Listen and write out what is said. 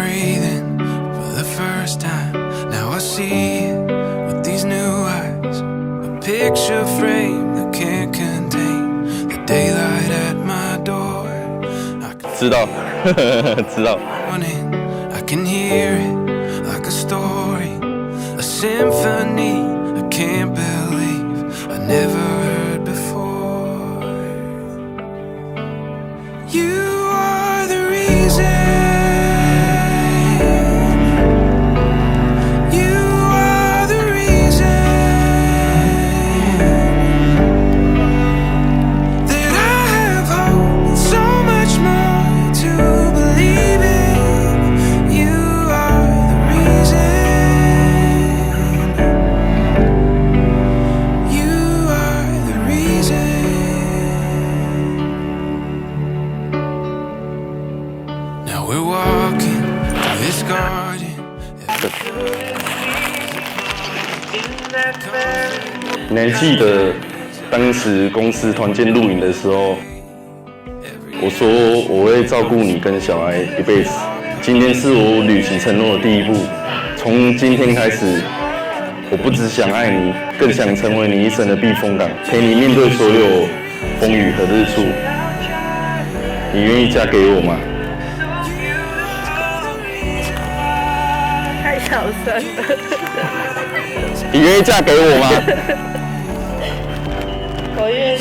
breathing for the first time. Now I see it with these new eyes. A picture frame that can't contain the daylight at my door. 知道，知道。I can hear it like a story, a symphony I can't believe I never heard before. You are the reason. We're walking through this garden. 你还记得当时公司团建露营的时候，我说我会照顾你跟小孩一辈子。今天是我履行承诺的第一步。从今天开始，我不只想爱你，更想成为你一生的避风港，陪你面对所有风雨和日出。你愿意嫁给我吗？太小声了。你愿意嫁给我吗？我愿意。